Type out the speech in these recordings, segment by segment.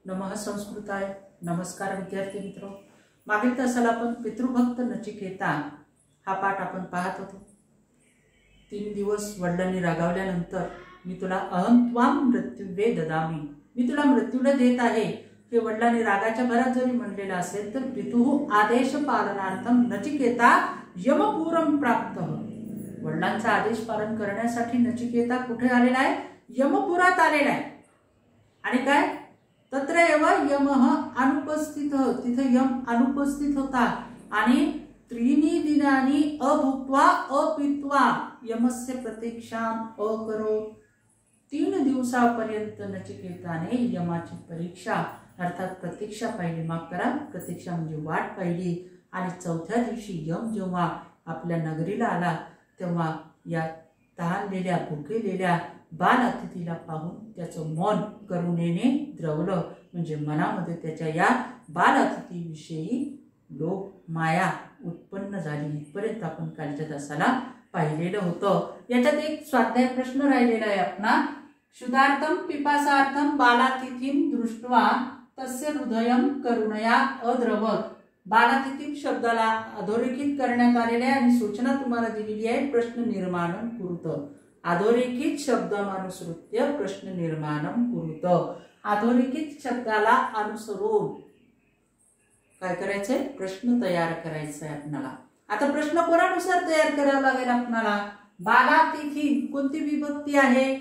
नमः संस्कृताय। नमस्कार विद्यार्थी मित्रो। मागील तासाला आपण पितृभक्त नचिकेता हा पाठ आपण पाहत होतो। 3 दिवस वडिलांनी रागावल्यानंतर मी तुला अहं त्वाम मृत्युवे ददामी, मी तुला मृत्यूला देत आहे हे वडिलांनी रागाच्या भरात जरी म्हणलेलं असेल तर पितुः आदेश पालनार्थम नचिकेता यमपुरम प्राप्त। वडिलांचा आदेश पालन करण्यासाठी नचिकेता कुठे आलेला आहे? यमपुरात आलेला आहे। आणि काय तत्र एव यमः अनुपस्थितः, तिथे यम अनुपस्थित होता आणि त्रीणी दिनानी अभुक्त्वा अपित्वा यमस्य प्रतीक्षाम अकरोत्। 3 दिवसापर्यंत नचिकेताने यमाची परीक्षा अर्थात प्रतीक्षा पाहिली, माफ करा प्रतीक्षा म्हणजे वाट पाहिली। आणि 4थ्या दिवशी यम जेव्हा आपल्या नगरीला आला तेव्हा या तहानलेल्या भुकेलेल्या बाल अतिथीला पाहून त्याचं मन करुणेने द्रवलं, म्हणजे मनामध्ये त्याच्या या बाल अतिथीविषयी लोभ माया उत्पन्न झाली। इथपर्यंत आपण कालच्या तासाला पाहिलेलं होतं। याच्यात एक स्वाध्याय प्रश्न राहिलेला आहे आपला। क्षुधार्थम पिपासार्थम बालातिथीं दृष्ट्वा तस्य हृदयं करुणया अद्रवत। बालातिथी शब्दाला अधोरेखित करण्यात आलेले आहे आणि सूचना तुम्हाला दिलेली आहे प्रश्न निर्माणं कुरुत। अधोरेखित शब्दानुसृत्य प्रश्न निर्माणं कुरुत। अधोरेखित शब्दाला अनुसरून काय करायचंय? प्रश्न तयार करायचा आहे आपल्याला। आता प्रश्न कोणानुसार तयार करावा लागेल आपल्याला? बालातिथी कोणती विभक्ती आहे?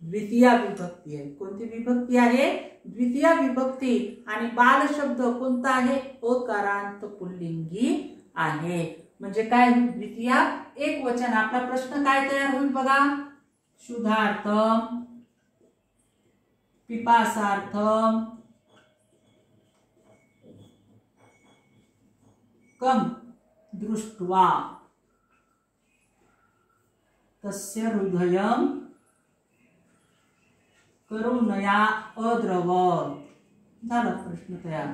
द्वितीय विभक्ती आहे। कोणती विभक्ती आहे? द्वितीय विभक्ती। आणि बाल शब्द कोणता आहे? अकारांत पुल्लिंगी आहे। म्हणजे काय? द्वितीय एक वचन। आपला प्रश्न काय तयार होईल बघा? क्षुधार्थम पिपासार्थम कम दृष्ट्वा तस्य हृदयं करुणया अद्रवत। झाला प्रश्न तयार।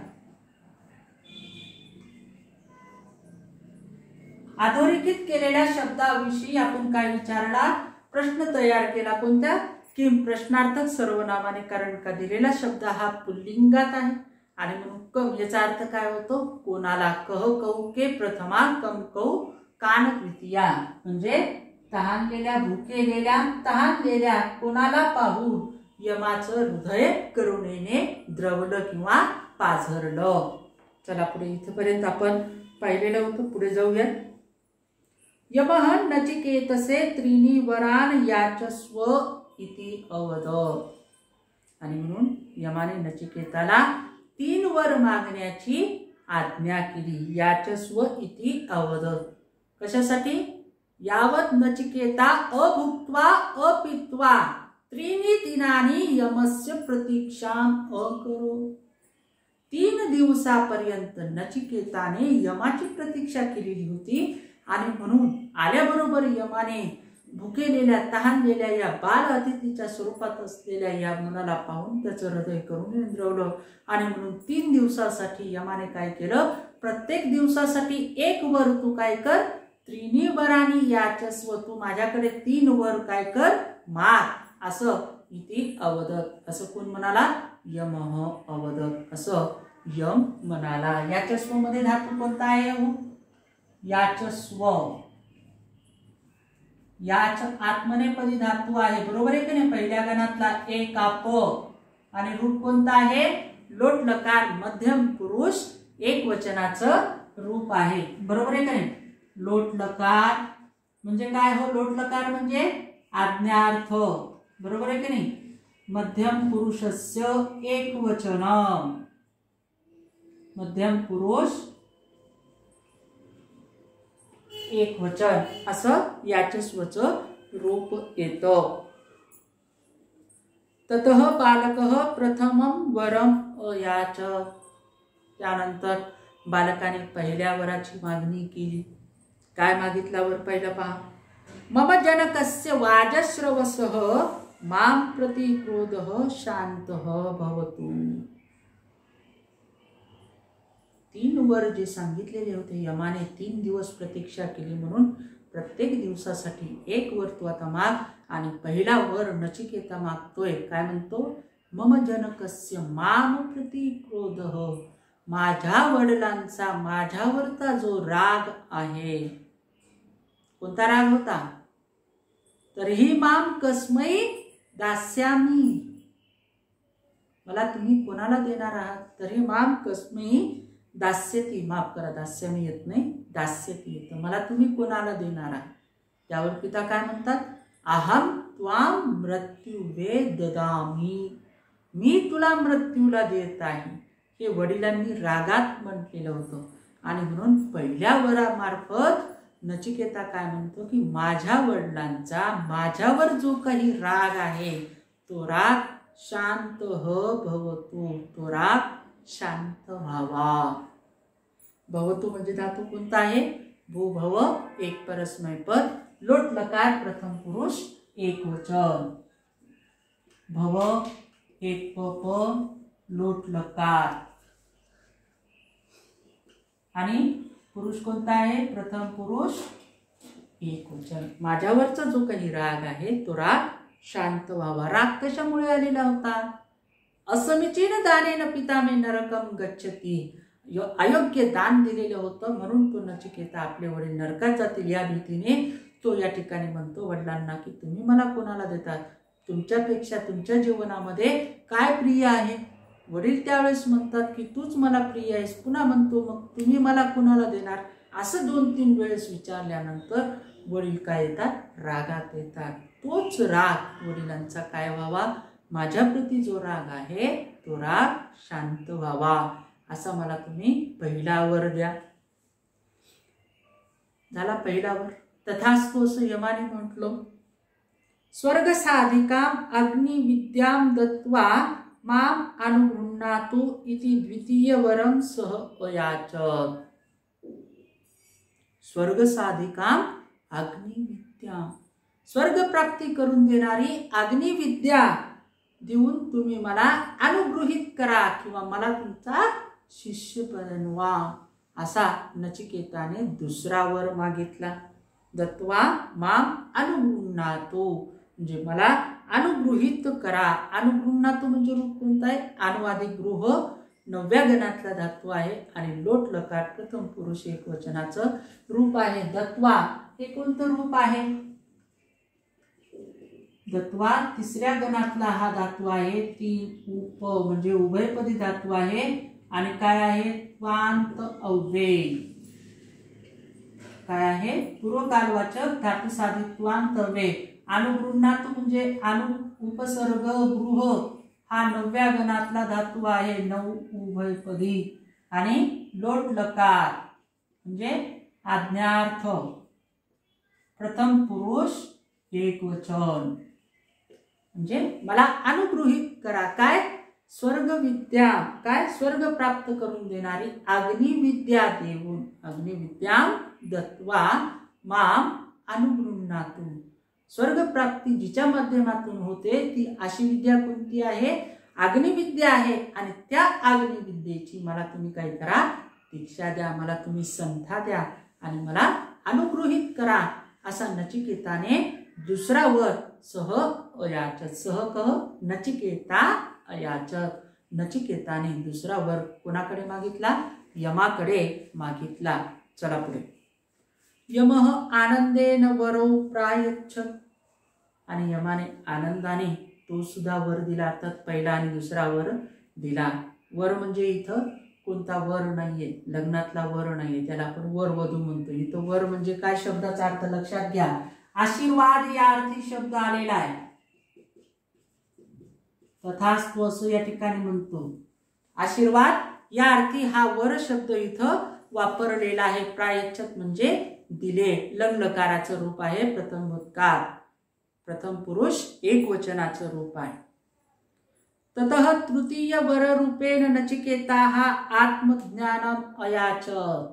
अधोरेखित केलेल्या शब्दाविषयी आपण काय विचारला? प्रश्न तयार केला। कोणत्या? किम प्रश्नार्थक सर्वनामाने, कारण का दिलेला शब्द हा पुल्लिंगात आहे आणि म्हणून कम याचा अर्थ काय होतो? कोणाला? कह कौके प्रथमा कम कौ कान द्वितीया, म्हणजे तहानलेल्या भुकेलेल्या तहानलेल्या कोणाला पाहून यमाचं हृदय करुणेने द्रवलं किंवा पाझरलं। चला पुढे इथपर्यंत आपण पाहिलेलं होतं, पुढे जाऊया। यमः नचिकेतसे त्रीणी वरान याचस्व इति अवदत्। आणि म्हणून यमाने नचिकेताला 3 वर मागण्याची आज्ञा केली। याचस्व इति अवदत् कशासाठी? यावत नचिकेता अभुक्त्वा अपित्वा त्रीणी दिनानी यमस्य प्रतीक्षाम अकरोत्। 3 दिवसापर्यंत नचिकेताने यमाची प्रतीक्षा केलेली होती आणि म्हणून आल्याबरोबर यमाने भुकेलेल्या तहानलेल्या या बाल अतिथीच्या स्वरूपात असलेल्या या मुलाला पाहून त्याचं हृदय करून द्रवलं। आणि म्हणून 3 दिवसासाठी यमाने काय केलं? प्रत्येक दिवसासाठी 1 वर तू काय कर? त्रीणी वरानी याचस्व, तू माझ्याकडे 3 वर काय कर? माग असं इति अवदत्। असं कोण म्हणाला? यमः अवदत् असं यम म्हणाला। याचस्व मध्ये धातू कोणता आहे? याचस्व। याच आत्मनेपदी धातू आहे, बरोबर आहे की नाही? पहिल्या गणातला एक आप आणि रूप कोणता आहे? लोट लकार, मध्यम पुरुष एक वचनाचं रूप आहे, बरोबर आहे की नाही? लोट लकार म्हणजे काय हो? लोट लकार म्हणजे आज्ञार्थ, बरोबर आहे की नाही? मध्यम पुरुषस्य एक वचन, मध्यम पुरुष एक वचन असं याचस्वचं रूप येतं। ततः बालकः प्रथमं वरम अयाच। त्यानंतर बालकाने पहिल्या वराची मागणी केली। काय मागितला वर? पहिला पहा। मम जनकस्य वाजश्रवसः मां प्रति क्रोधः शान्तः भवतु। 3 वर जे सांगितलेले होते यमाने 3 दिवस प्रतीक्षा केली, म्हणून प्रत्येक दिवसासाठी 1 वर तू आता माग। आणि पहिला वर नचिकेता मागतोय, काय म्हणतो? मम जनकस्य माम प्रति क्रोधः, माझ्या वडिलांचा माझ्यावरचा जो राग आहे, कोणता राग होता? तरीही माम कस्मै दास्यामी, मला तुम्ही कोणाला देणार आहात? तरी माम कस्मै दास्यती, माफ करा दास्यामी येत नाही, दास्यती येतं, मला तुम्ही कोणाला देणार आहात? त्यावर पिता काय म्हणतात? अहम त्वाम मृत्युवे ददामी, मी तुला मृत्यूला देत आहे. हे वडिलांनी रागात म्हटलेलं होतं आणि म्हणून पहिल्या वरामार्फत नचिकेता काय म्हणतो की माझ्या वडिलांचा माझ्यावर जो काही राग आहे तो राग शांत भवतु, तो राग शांत व्हावा. भवतु म्हणजे धातू कोणता आहे? भू भव एक परस्मय पद, लोट लकार प्रथम पुरुष एक वचन, भव एक प लोट लकार आणि पुरुष कोणता आहे? प्रथम पुरुष एक वचन. माझ्यावरचा जो काही राग आहे तो राग शांत व्हावा. राग कशामुळे आलेला होता? असमीचीन दानेन पिता मे नरकम गच्छती, अयोग्य दान दिलेलं होतं म्हणून तो नचिकेता आपले वडील नरकात जातील या भीतीने तो या ठिकाणी म्हणतो वडिलांना की तुम्ही मला कोणाला देतात? तुमच्यापेक्षा तुमच्या जीवनामध्ये काय प्रिय आहे? वडील त्यावेळेस म्हणतात की तूच मला प्रिय आहेस. पुन्हा म्हणतो मग तुम्ही मला कोणाला देणार? असं 2-3 वेळेस विचारल्यानंतर वडील काय येतात? रागात येतात. तोच राग वडिलांचा काय व्हावा? माझ्याप्रती जो राग आहे तो राग शांत व्हावा, असा मला तुम्ही पहिला वर द्या. झाला पहिला वर. तथास्तु असं यमाने म्हटलं. स्वर्ग साधिकाम अग्निविद्याम दत्वा माम अनुगृह्णातु इति द्वितीय वरम सह अयाचत. स्वर्ग साधिकाम अग्निविद्या, स्वर्ग प्राप्ती करून देणारी अग्निविद्या देऊन तुम्ही मला अनुगृहित करा किंवा मला तुमचा शिष्य बनवा, असा नचिकेताने दुसरा वर मागितला. दत्वा माम अनुगृह्णातु म्हणजे मला अनुगृहित करा. अनुगृह्णातु म्हणजे रूप कोणता आहे? अनुवादी गृह 9व्या गणातला धातू आहे आणि लोट लकार प्रथम पुरुष एक वचनाचं रूप आहे. दत्वा हे कोणतं रूप आहे? दत्वा 3ऱ्या गणातला हा धातू आहे. ती उप म्हणजे उभयपदी धातू आहे आणि काय आहे? त्वांत अव्यय. काय आहे? पूर्वकालवाचक धातू साधित त्वांत अव्यय. अनुगृह्णातु म्हणजे अनु उपसर्ग गृह हा 9व्या गणातला धातू आहे, 9 उभयपदी. आणि लोट लकार म्हणजे आज्ञार्थ प्रथम पुरुष एक वचन म्हणजे मला अनुगृहित करा. काय? स्वर्ग विद्या, काय? स्वर्ग प्राप्त करून देणारी अग्निविद्या देऊन, अग्निविद्या दत्वा माम अनुगृह्णातु, स्वर्ग प्राप्ती जिच्या माध्यमातून होते ती अशी विद्या कोणती आहे? अग्निविद्या आहे. आणि त्या अग्निविद्येची मला तुम्ही काय करा? दीक्षा द्या, मला तुम्ही संथा द्या आणि मला अनुगृहित करा, असा नचिकेताने दुसरा वर सह अयाचत. सह कह नचिकेता अयाचत. नचिकेताने दुसरा वर कोणाकडे मागितला? यमाकडे मागितला. चला पुढे. यमः आनंदेन वरो प्रायच्छत, आणि यमाने आनंदाने तो सुद्धा वर दिला. अर्थात पहिला आणि दुसरा वर दिला. वर म्हणजे इथं कोणता वर नाहीये, लग्नातला वर नाहीये, त्याला आपण वर वधू म्हणतो. इथं वर म्हणजे काय? शब्दाचा अर्थ लक्षात घ्या. आशीर्वाद या अर्थी शब्द आलेला आहे. तथास्तु असं या ठिकाणी म्हणतो. आशीर्वाद या अर्थी हा वर शब्द इथं वापरलेला आहे. प्रायच्छत म्हणजे दिले, लंलकाराचं रूप आहे. प्रथम भूतकाळ प्रथम पुरुष एक वचनाचं रूप आहे. ततः तृतीय वर रूपेण नचिकेताः आत्मज्ञानम अयाचत.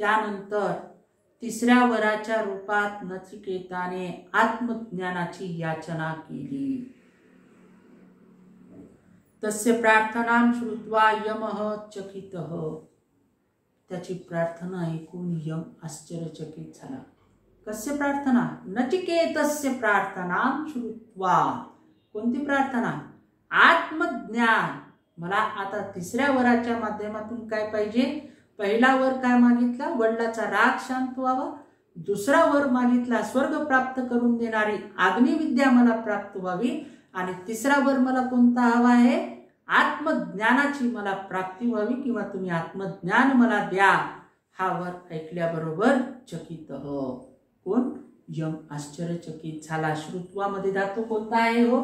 त्यानंतर तिसऱ्या वराच्या रूपात नचिकेताने आत्मज्ञानाची याचना केली. तस्य प्रार्थनां श्रुत्वा यमः चकितः. त्याची प्रार्थना ऐकून यम आश्चर्यचकित झाला. कस्य प्रार्थना? नचिकेतस्य प्रार्थनां श्रुत्वा. कोणती प्रार्थना? आत्मज्ञान. मला आता तिसऱ्या वराच्या माध्यमातून काय पाहिजे? पहिला वर काय मागितला? वडिलाचा राग शांत व्हावा. दुसरा वर मागितला स्वर्ग प्राप्त करून देणारी अग्निविद्या मला प्राप्त व्हावी. आणि तिसरा वर मला कोणता हवा आहे? आत्मज्ञानाची मला प्राप्ती व्हावी किंवा तुम्ही आत्मज्ञान मला द्या. हा वर ऐकल्याबरोबर चकित हो. कोण? यम आश्चर्यचकित झाला. श्रुत्वामध्ये धातू कोणता आहे हो?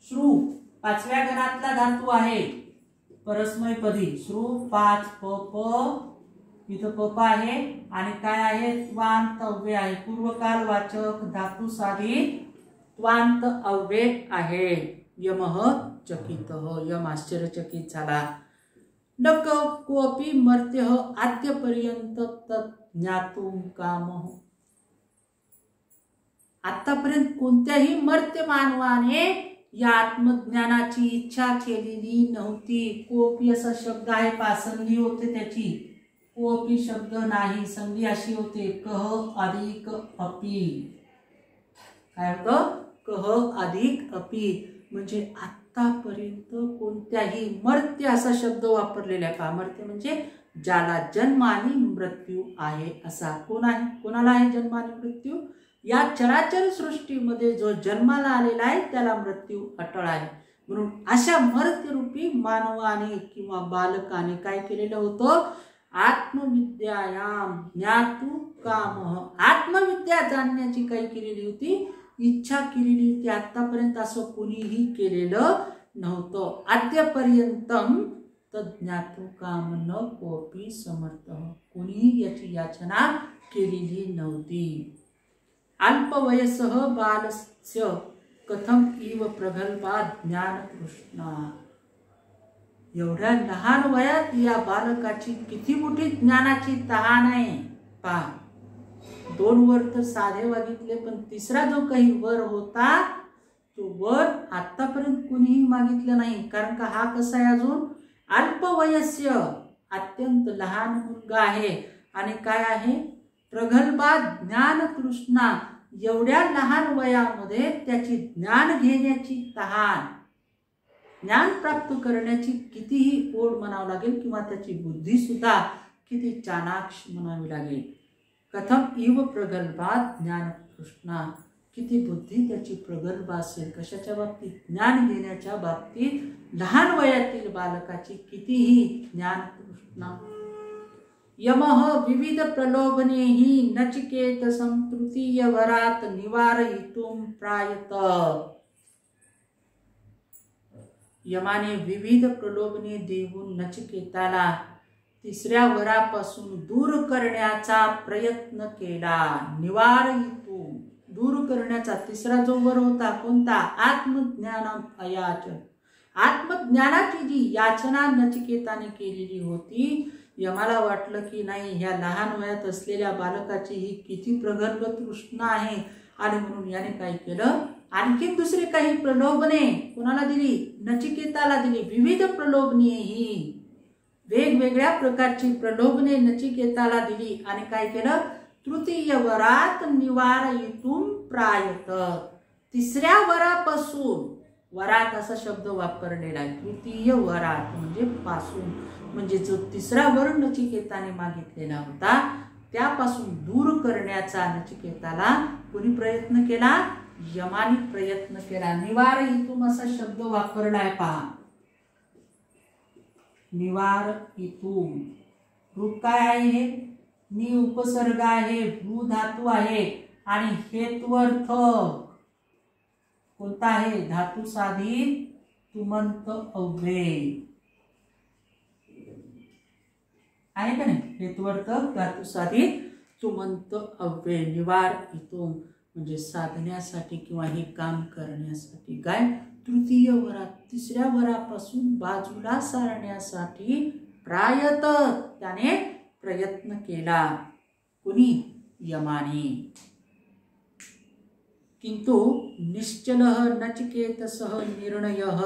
श्रु. पाचव्या गणातला धातू आहे. परस्मैपदी. श्रु 5 प प. इथं पप आहे आणि काय आहे? त्वांत अव्यय आहे. पूर्वकाल वाचक धातू साधित त्वांत अव्यय आहे. यमः चकितः. यम आश्चर्यचकित झाला. न कोऽपि मर्त्यः आद्यपर्यंत तत् ज्ञातुं कामः. आतापर्यंत कोणत्याही मर्त्य मानवाने या आत्मज्ञानाची इच्छा केलेली नव्हती. कोपी असा शब्द आहे पा. संधी होते त्याची. कोपी शब्द नाही. संधी अशी होते कह अधिक अपी. काय होतं? कह अधिक अपी. म्हणजे आतापर्यंत कोणत्याही मर्त्य असा शब्द वापरलेला आहे. पा. मर्त्य म्हणजे ज्याला जन्म आणि मृत्यू आहे असा. कोण आहे? कोणाला आहे जन्म आणि मृत्यू? या चराचर सृष्टीमध्ये जो जन्माला आलेला आहे त्याला मृत्यू अटळ आहे. म्हणून अशा मर्त्यरूपी मानवाने किंवा बालकाने काय केलेलं होतं? आत्मविद्यायाम ज्ञातु कामः. आत्मविद्या जाणण्याची काय केलेली होती? इच्छा केलेली होती. आतापर्यंत असं कोणीही केलेलं नव्हतं. आद्यपर्यंतम तज्ञातु काम न कोपी समर्थ. कोणीही याची याचना केलेली नव्हती. अल्पवयसः बालस्य कथम इव प्रगल्भा ज्ञानतृष्णा. एवढ्या लहान वयात या बालकाची किती मोठी ज्ञानाची तहान आहे. पहा, 2 वर तर साधे मागितले, पण तिसरा जो काही वर होता तो वर आतापर्यंत कुणीही मागितलं नाही. कारण का हा कसा आहे? अजून अल्पवयस्य, अत्यंत लहान मुलगा आहे. आणि काय आहे? प्रगल्भा ज्ञानतृष्णा. एवढ्या लहान वयामध्ये त्याची ज्ञान घेण्याची तहान, ज्ञान प्राप्त करण्याची कितीही ओढ म्हणावं लागेल किंवा त्याची बुद्धी सुद्धा किती चाणाक्ष म्हणावी लागेल. कथम इव प्रगल्भा ज्ञानतृष्णा. किती बुद्धी त्याची प्रगल्भ असेल. कशाच्या बाबतीत? ज्ञान घेण्याच्या बाबतीत लहान वयातील बालकाची कितीही ज्ञानतृष्णा. यमः विविध प्रलोभनेहि नचिकेतसं तृतीय वरात निवारयितुं प्रायत. यमाने विविध प्रलोभने देऊन नचिकेताला तिसऱ्या वरापासून दूर करण्याचा प्रयत्न केला. निवारयितुं, दूर करण्याचा. तिसरा जो वर होता कोणता? आत्मज्ञानम अयाचन. आत्मज्ञानाची जी याचना नचिकेताने केलेली होती. यमाला वाटलं की नाही, ह्या लहान वयात असलेल्या बालकाची ही किती प्रगल्भ तृष्णा आहे. आणि म्हणून याने काय केलं? आणखी दुसरी काही प्रलोभने कोणाला दिली? नचिकेताला दिली. विविध प्रलोभने ही वेगवेगळ्या प्रकारची प्रलोभने नचिकेताला दिली. आणि काय केलं? तृतीय वरात निवारयितुं प्रायत. तिसऱ्या वरापासून, वरात असा शब्द वापरलेला आहे. तृतीय वरात म्हणजे पासून, म्हणजे जो तिसरा वर नचिकेताने मागितलेला होता त्यापासून दूर करण्याचा नचिकेताला कोणी प्रयत्न केला? यमाने प्रयत्न केला. निवारयितुं असा शब्द वापरलाय पहा. निवारयितुं. रूप काय आहे? हे नि उपसर्ग आहे, भू धातू आहे आणि हेत्वर्थ कोणता आहे? धातू साधित तुमंत अव्यय आहे का नाही? हेत्वर्थ धातू साधित तुमंत अव्यय. निवारयितुं म्हणजे साधण्यासाठी किंवा हे काम करण्यासाठी. काय? तृतीय वरात, तिसऱ्या वरापासून बाजूला सारण्यासाठी प्रायत, त्याने प्रयत्न केला. कुणी? यमाने. किंतु निश्चलः नचिकेतसः निर्णयः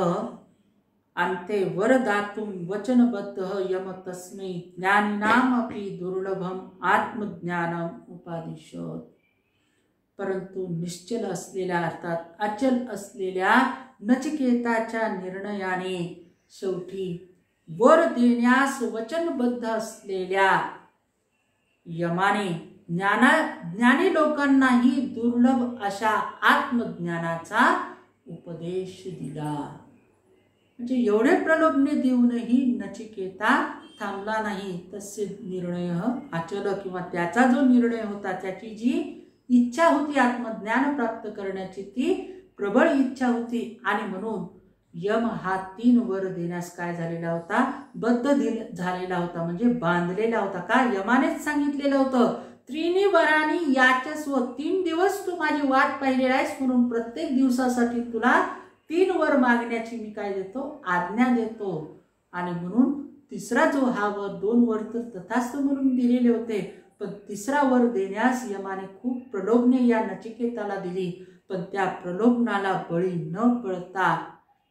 अन्ते वरदातुं वचनबद्धः यम तस्मै ज्ञानिनामपि दुर्लभम आत्मज्ञानम उपादिशत. परंतु निश्चल असलेल्या, अर्थात अचल असलेल्या नचिकेताच्या निर्णयाने शेवटी वर देण्यास वचनबद्ध असलेल्या यमाने ज्ञानी लोकांनाही दुर्लभ अशा आत्मज्ञानाचा उपदेश दिला. म्हणजे एवढे प्रलोभने देऊनही नचिकेता थांबला नाही. तसे निर्णय अचल किंवा त्याचा जो निर्णय होता, त्याची जी इच्छा होती आत्मज्ञान प्राप्त करण्याची, ती प्रबळ इच्छा होती. आणि म्हणून यम हा 3 वर देण्यास काय झालेला होता, बद्ध झालेला होता, म्हणजे बांधलेला होता. का? यमानेच सांगितलेलं होतं, त्रीनी वरानी याचस्व, 3 दिवस तू माझी वाट पाहिलेला आहेस, म्हणून प्रत्येक दिवसासाठी तुला 3 वर मागण्याची मी काय देतो, आज्ञा देतो. आणि म्हणून तिसरा जो हा वर, 2 वर तर तथास्तु म्हणून दिलेले होते, पण तिसरा वर देण्यास यमाने खूप प्रलोभने या नचिकेताला दिली. पण त्या प्रलोभनाला बळी न पडता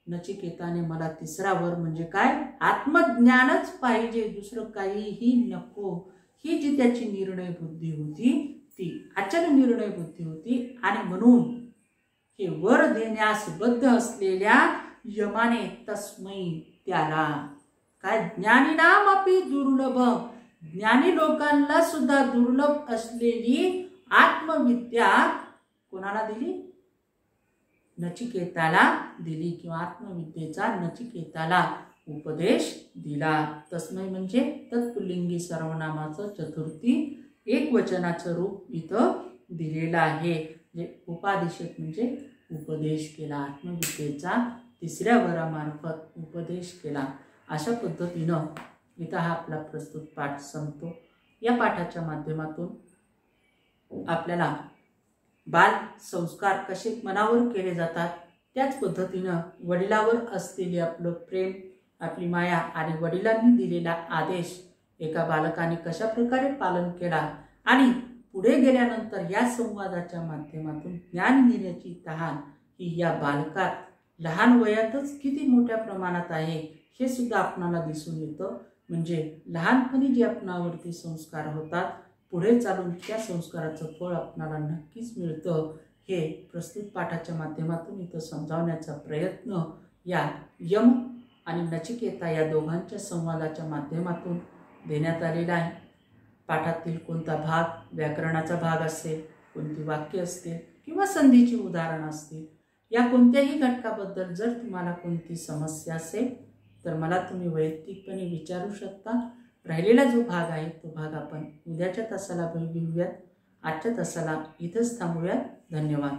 नचिकेताने मला तिसरा वर म्हणजे काय, आत्मज्ञानच पाहिजे, दुसरं काहीही नको, ही जी त्याची निर्णय बुद्धी होती, ती अचल निर्णय बुद्धी होती. आणि म्हणून हे वर देण्यास बद्ध असलेल्या यमाने तस्मै, त्याला काय, ज्ञानीनाम अपि दुर्लभ, ज्ञानी लोकांना सुद्धा दुर्लभ असलेली आत्मविद्या कोणाला दिली, नचिकेताला दिली, किंवा आत्मविद्येचा नचिकेताला उपदेश दिला. तस्मै म्हणजे तत्पुल्लिंगी सर्वनामाचं चतुर्थी एकवचनाचं रूप इथं दिलेलं आहे. जे उपादिशत म्हणजे उपदेश केला, आत्मविद्येचा तिसऱ्या वरामार्फत उपदेश केला. अशा पद्धतीनं इथं हा आपला प्रस्तुत पाठ संपतो. या पाठाच्या माध्यमातून आपल्याला बाल संस्कार कसे मनावर केले जातात, त्याच पद्धतीनं वडिलावर असलेले आपलं प्रेम, आपली माया आणि वडिलांनी दिलेला आदेश एका बालकाने कशा प्रकारे पालन केला, आणि पुढे गेल्यानंतर या संवादाच्या माध्यमातून ज्ञान घेण्याची तहान ही या बालकात लहान वयातच किती मोठ्या प्रमाणात आहे, हे सुद्धा आपणाला दिसून येतं. म्हणजे लहानपणी जे आपणावरती संस्कार होतात, पुढे चालून त्या संस्काराचं फळ आपणाला नक्कीच मिळतं. हे प्रस्तुत पाठाच्या माध्यमातून इथं समजावण्याचा प्रयत्न या यम आणि नचिकेता या दोघांच्या संवादाच्या माध्यमातून देण्यात आलेला आहे. पाठातील कोणता भाग, व्याकरणाचा भाग असेल, कोणती वाक्य असतील किंवा संधीची उदाहरणं असतील, या कोणत्याही घटकाबद्दल जर तुम्हाला कोणती समस्या असेल तर मला तुम्ही वैयक्तिकपणे विचारू शकता. राहिलेला जो भाग आहे तो भाग आपण उद्याच्या तासाला घेऊयात. आजच्या तासाला इथंच थांबूयात. धन्यवाद.